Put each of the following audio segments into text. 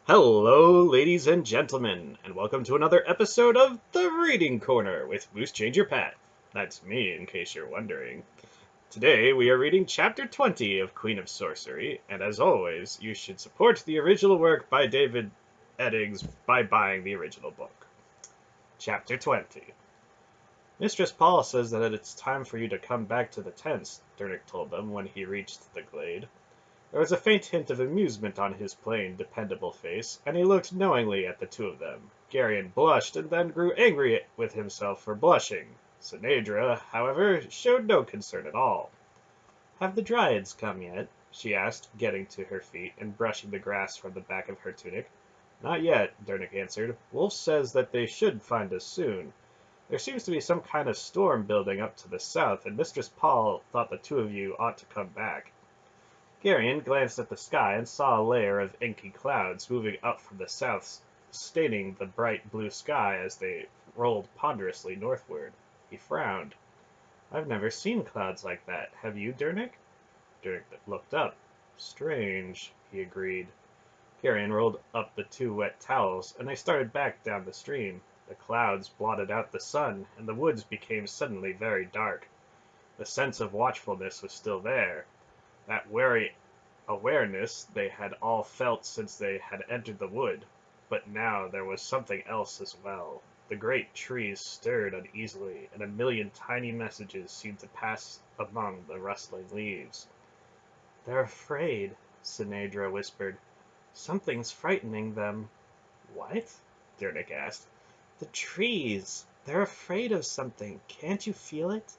Hello, ladies and gentlemen, and welcome to another episode of The Reading Corner with MooseChangerPat. That's me, in case you're wondering. Today we are reading Chapter 20 of Queen of Sorcery, and as always, you should support the original work by David Eddings by buying the original book. Chapter 20. Mistress Paul says that it's time for you to come back to the tents, Durnik told them when he reached the glade. There was a faint hint of amusement on his plain, dependable face, and he looked knowingly at the two of them. Garion blushed and then grew angry with himself for blushing. Ce'Nedra, however, showed no concern at all. "Have the Dryads come yet?" she asked, getting to her feet and brushing the grass from the back of her tunic. "Not yet," Durnik answered. "Wolf says that they should find us soon. There seems to be some kind of storm building up to the south, and Mistress Paul thought the two of you ought to come back." Garion glanced at the sky and saw a layer of inky clouds moving up from the south, staining the bright blue sky as they rolled ponderously northward. He frowned. "I've never seen clouds like that. Have you, Durnik?" Durnik looked up. "Strange," he agreed. Garion rolled up the two wet towels, and they started back down the stream. The clouds blotted out the sun, and the woods became suddenly very dark. The sense of watchfulness was still there. That wary awareness they had all felt since they had entered the wood, but now there was something else as well. The great trees stirred uneasily, and a million tiny messages seemed to pass among the rustling leaves. "They're afraid," Ce'Nedra whispered. "Something's frightening them." "What?" Durnik asked. "The trees. They're afraid of something. Can't you feel it?"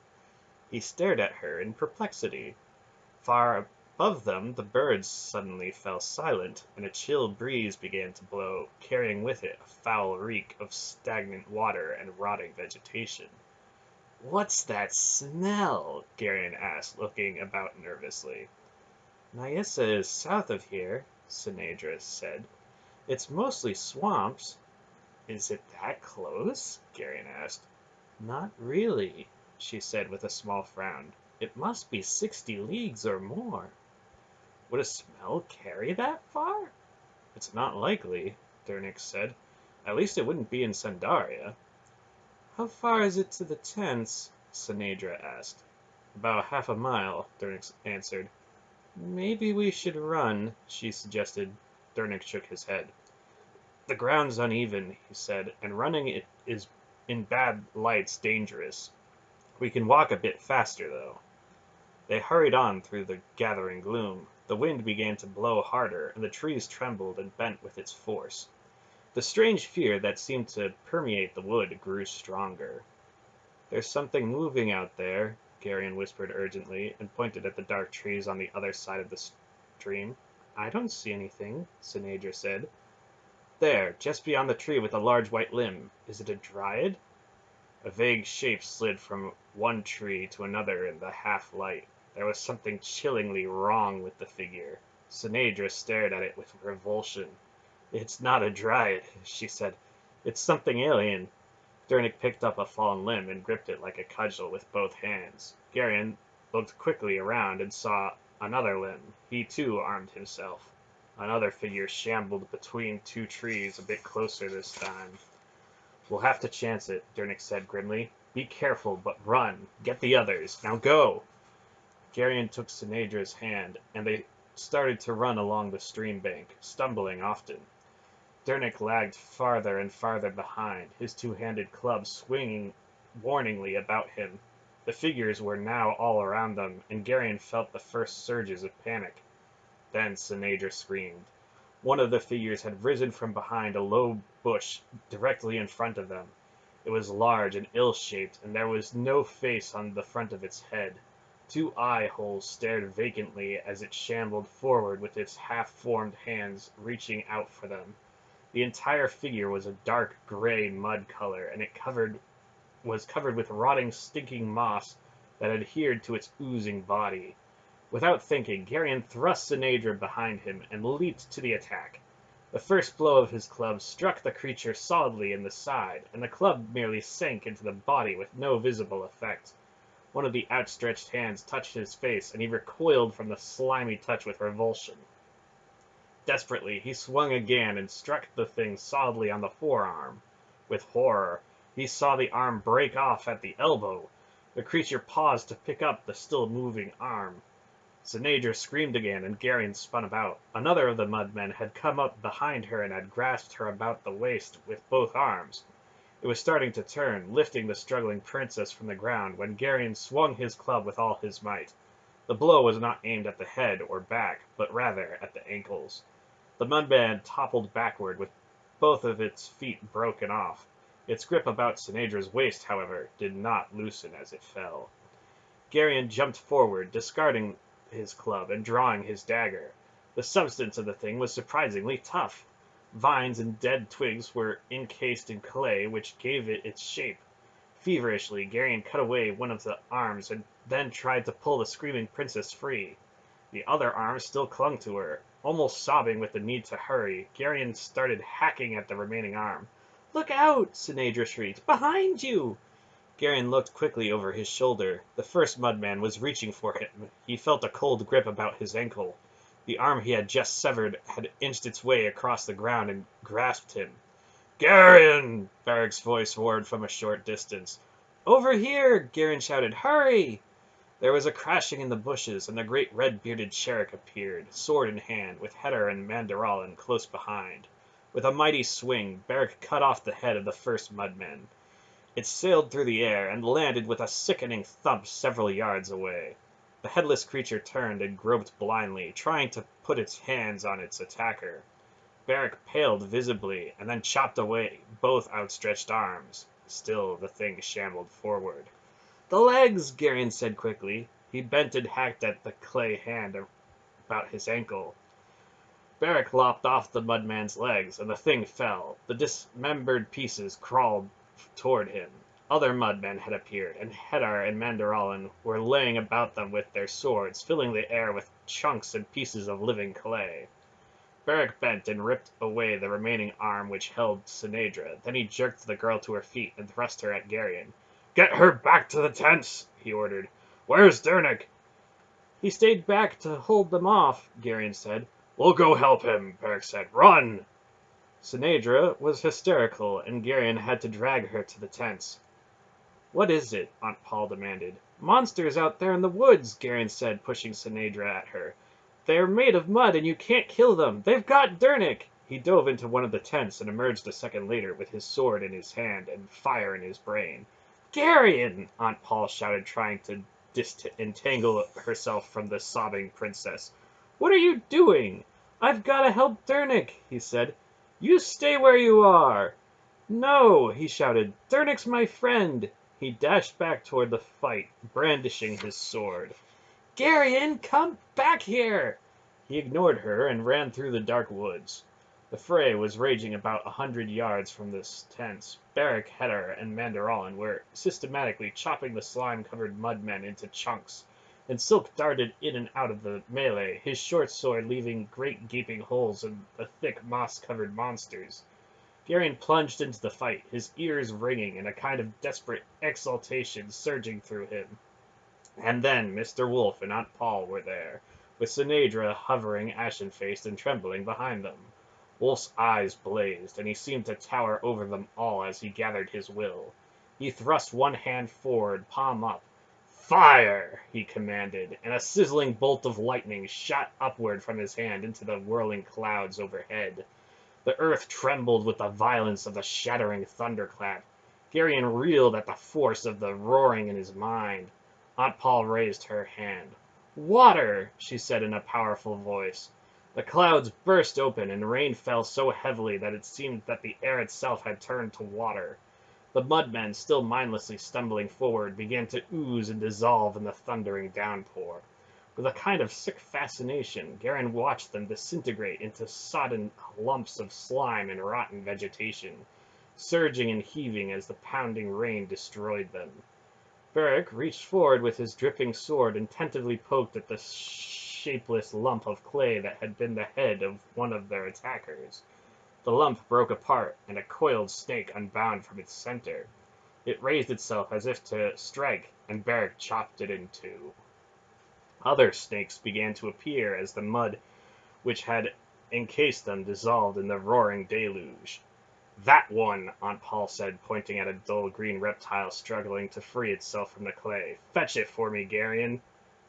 He stared at her in perplexity. Far above them the birds suddenly fell silent, and a chill breeze began to blow, carrying with it a foul reek of stagnant water and rotting vegetation. "What's that smell?" Garion asked, looking about nervously. "Nyissa is south of here," Ce'Nedra said. "It's mostly swamps." "Is it that close?" Garion asked. "Not really," she said with a small frown. "It must be 60 leagues or more." "Would a smell carry that far?" "It's not likely," Durnik said. "At least it wouldn't be in Sandaria." "How far is it to the tents?" Ce'Nedra asked. "About half a mile," Durnik answered. "Maybe we should run," she suggested. Durnik shook his head. "The ground's uneven," he said, "and running it is in bad lights dangerous. We can walk a bit faster, though." They hurried on through the gathering gloom. The wind began to blow harder, and the trees trembled and bent with its force. The strange fear that seemed to permeate the wood grew stronger. "There's something moving out there," Garion whispered urgently, and pointed at the dark trees on the other side of the stream. "I don't see anything," Ce'Nedra said. "There, just beyond the tree with a large white limb. Is it a dryad?" A vague shape slid from one tree to another in the half-light. There was something chillingly wrong with the figure. Ce'Nedra stared at it with revulsion. "It's not a dryad," she said. "It's something alien." Durnik picked up a fallen limb and gripped it like a cudgel with both hands. Garion looked quickly around and saw another limb. He too armed himself. Another figure shambled between two trees a bit closer this time. "We'll have to chance it," Durnik said grimly. "Be careful, but run. Get the others. Now go!" Garion took Ce'Nedra's hand, and they started to run along the stream bank, stumbling often. Durnik lagged farther and farther behind, his two-handed club swinging warningly about him. The figures were now all around them, and Garion felt the first surges of panic. Then Ce'Nedra screamed. One of the figures had risen from behind a low bush directly in front of them. It was large and ill-shaped, and there was no face on the front of its head. Two eye-holes stared vacantly as it shambled forward with its half-formed hands reaching out for them. The entire figure was a dark gray mud color, and it was covered with rotting, stinking moss that adhered to its oozing body. Without thinking, Garion thrust Ce'Nedra behind him and leaped to the attack. The first blow of his club struck the creature solidly in the side, and the club merely sank into the body with no visible effect. One of the outstretched hands touched his face, and he recoiled from the slimy touch with revulsion. Desperately, he swung again and struck the thing solidly on the forearm. With horror, he saw the arm break off at the elbow. The creature paused to pick up the still moving arm. Ce'Nedra screamed again, and Garion spun about. Another of the mudmen had come up behind her and had grasped her about the waist with both arms. It was starting to turn, lifting the struggling princess from the ground, when Garion swung his club with all his might. The blow was not aimed at the head or back, but rather at the ankles. The mudman toppled backward, with both of its feet broken off. Its grip about Ce'Nedra's waist, however, did not loosen as it fell. Garion jumped forward, discarding his club and drawing his dagger. The substance of the thing was surprisingly tough. Vines and dead twigs were encased in clay, which gave it its shape. Feverishly, Garion cut away one of the arms and then tried to pull the screaming princess free. The other arm still clung to her. Almost sobbing with the need to hurry, Garion started hacking at the remaining arm. "Look out!" Ce'Nedra shrieked. "Behind you!" Garion looked quickly over his shoulder. The first mudman was reaching for him. He felt a cold grip about his ankle. The arm he had just severed had inched its way across the ground and grasped him. "Garion!" Barrick's voice roared from a short distance. "Over here!" Garion shouted. "Hurry!" There was a crashing in the bushes, and the great red-bearded Cherik appeared, sword in hand, with Heder and Manderalin close behind. With a mighty swing, Barrick cut off the head of the first mudman. It sailed through the air and landed with a sickening thump several yards away. The headless creature turned and groped blindly, trying to put its hands on its attacker. Barrick paled visibly, and then chopped away both outstretched arms. Still the thing shambled forward. "The legs!" Garion said quickly. He bent and hacked at the clay hand about his ankle. Barrick lopped off the mudman's legs, and the thing fell. The dismembered pieces crawled toward him. Other mudmen had appeared, and Heder and Manderalin were laying about them with their swords, filling the air with chunks and pieces of living clay. Barrick bent and ripped away the remaining arm which held Ce'Nedra. Then he jerked the girl to her feet and thrust her at Garion. "Get her back to the tents!" he ordered. "Where's Durnik?" "He stayed back to hold them off," Garion said. "We'll go help him," Barrick said. "Run!" Ce'Nedra was hysterical, and Garion had to drag her to the tents. "What is it?" Aunt Paul demanded. "Monsters out there in the woods," Garion said, pushing Ce'Nedra at her. "They're made of mud, and you can't kill them. They've got Durnik!" He dove into one of the tents and emerged a second later with his sword in his hand and fire in his brain. "Garion!" Aunt Paul shouted, trying to disentangle herself from the sobbing princess. "What are you doing?" "I've got to help Durnik," he said. "You stay where you are!" "No!" he shouted. "Durnik's my friend!" He dashed back toward the fight, brandishing his sword. "Garion, come back here!" He ignored her and ran through the dark woods. The fray was raging about 100 yards from the tents. Barrick, Heder, and Manderalin were systematically chopping the slime-covered mudmen into chunks, and Silk darted in and out of the melee, his short sword leaving great gaping holes in the thick moss-covered monsters. Garion plunged into the fight, his ears ringing and a kind of desperate exultation surging through him. And then Mr. Wolf and Aunt Paul were there, with Ce'Nedra hovering ashen-faced and trembling behind them. Wolf's eyes blazed, and he seemed to tower over them all as he gathered his will. He thrust one hand forward, palm up. "Fire!" he commanded, and a sizzling bolt of lightning shot upward from his hand into the whirling clouds overhead. The earth trembled with the violence of the shattering thunderclap. Garion reeled at the force of the roaring in his mind. Aunt Paul raised her hand. "Water!" she said in a powerful voice. The clouds burst open, and rain fell so heavily that it seemed that the air itself had turned to water. The mudmen, still mindlessly stumbling forward, began to ooze and dissolve in the thundering downpour. With a kind of sick fascination, Garion watched them disintegrate into sodden lumps of slime and rotten vegetation, surging and heaving as the pounding rain destroyed them. Barrick reached forward with his dripping sword and tentatively poked at the shapeless lump of clay that had been the head of one of their attackers. The lump broke apart, and a coiled snake unbound from its center. It raised itself as if to strike, and Barrick chopped it in two. Other snakes began to appear as the mud, which had encased them, dissolved in the roaring deluge. That one, Aunt Paul said, pointing at a dull green reptile struggling to free itself from the clay. Fetch it for me, Garion.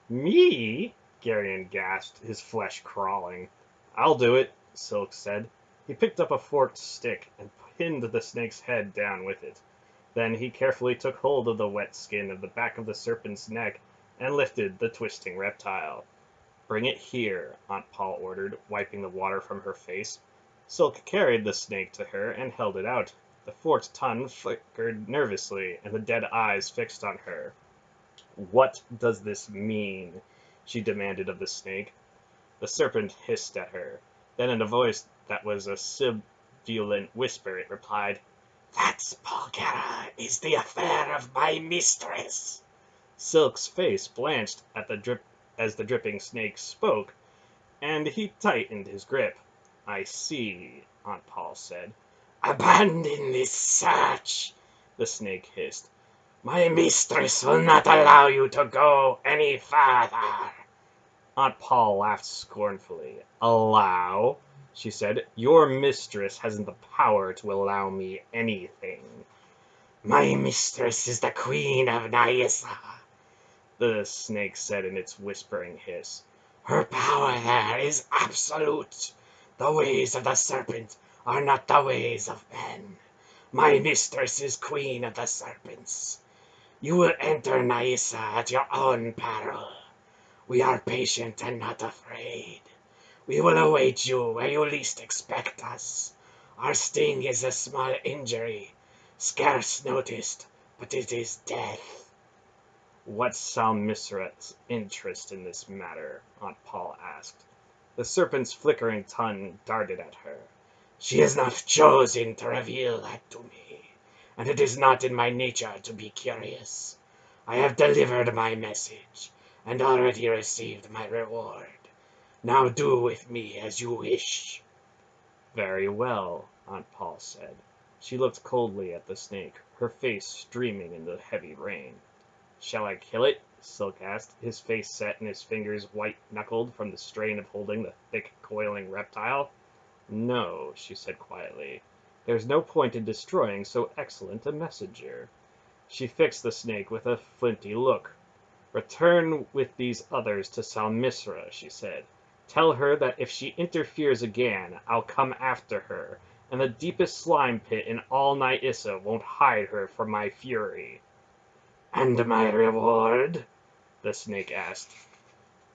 Me? Garion gasped, his flesh crawling. I'll do it, Silk said. He picked up a forked stick and pinned the snake's head down with it. Then he carefully took hold of the wet skin of the back of the serpent's neck and lifted the twisting reptile. Bring it here, Aunt Paul ordered, wiping the water from her face. Silk carried the snake to her and held it out. The forked tongue flickered nervously, and the dead eyes fixed on her. What does this mean? She demanded of the snake. The serpent hissed at her. Then in a voice that was a sibilant whisper, it replied, "That Polgara is the affair of my mistress." Silk's face blanched as the dripping snake spoke, and he tightened his grip. "I see," Aunt Paul said. "Abandon this search," the snake hissed. "My mistress will not allow you to go any farther." Aunt Paul laughed scornfully. "Allow?" she said. "Your mistress hasn't the power to allow me anything." "My mistress is the Queen of Nyissa," the snake said in its whispering hiss. "Her power there is absolute. The ways of the serpent are not the ways of men. My mistress is Queen of the Serpents. You will enter Nyissa at your own peril. We are patient and not afraid. We will await you where you least expect us. Our sting is a small injury, scarce noticed, but it is death." "What's Salmisra's interest in this matter?" Aunt Paul asked. The serpent's flickering tongue darted at her. "She has not chosen to reveal that to me, and it is not in my nature to be curious. I have delivered my message, and already received my reward. Now do with me as you wish." "Very well," Aunt Paul said. She looked coldly at the snake, her face streaming in the heavy rain. "Shall I kill it?" Silk asked, his face set and his fingers white-knuckled from the strain of holding the thick, coiling reptile. "No," she said quietly. "There's no point in destroying so excellent a messenger." She fixed the snake with a flinty look. "Return with these others to Salmisra," she said. "Tell her that if she interferes again, I'll come after her, and the deepest slime pit in all Nyissa won't hide her from my fury." "And my reward?" the snake asked.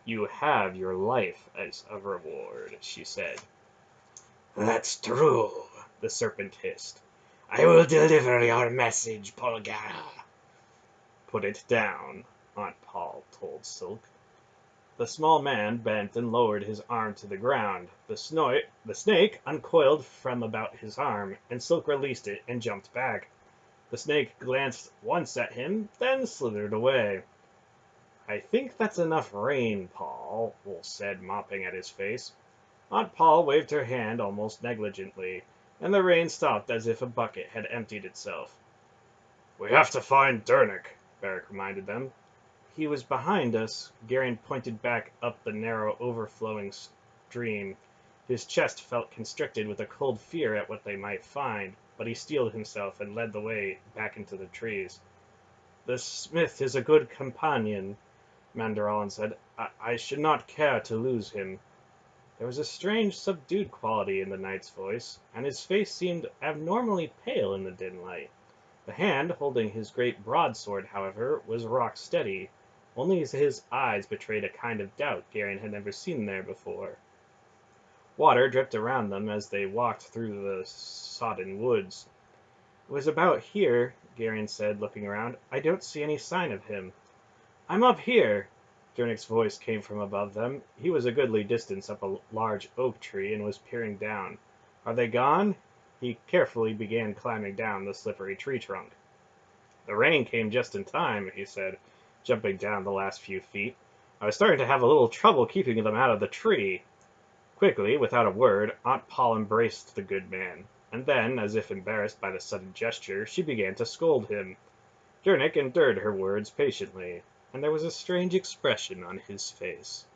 "You have your life as a reward," she said. "That's true," the serpent hissed. "I will deliver your message, Polgara." "Put it down," Aunt Paul told Silk. The small man bent and lowered his arm to the ground. The snake uncoiled from about his arm, and Silk released it and jumped back. The snake glanced once at him, then slithered away. "I think that's enough rain, Paul," Wolf said, mopping at his face. Aunt Paul waved her hand almost negligently, and the rain stopped as if a bucket had emptied itself. "We have to find Durnik," Beric reminded them. "He was behind us." Garion pointed back up the narrow, overflowing stream. His chest felt constricted with a cold fear at what they might find, but he steeled himself and led the way back into the trees. "The smith is a good companion," Mandarin said. I should not care to lose him." There was a strange, subdued quality in the knight's voice, and his face seemed abnormally pale in the dim light. The hand holding his great broadsword, however, was rock steady. Only his eyes betrayed a kind of doubt Garion had never seen there before. Water dripped around them as they walked through the sodden woods. "It was about here," Garion said, looking around. "I don't see any sign of him." "I'm up here." Durnik's voice came from above them. He was a goodly distance up a large oak tree and was peering down. "Are they gone?" He carefully began climbing down the slippery tree trunk. "The rain came just in time," he said, jumping down the last few feet. "I was starting to have a little trouble keeping them out of the tree." Quickly, without a word, Aunt Paul embraced the good man, and then, as if embarrassed by the sudden gesture, she began to scold him. Durnik endured her words patiently, and there was a strange expression on his face.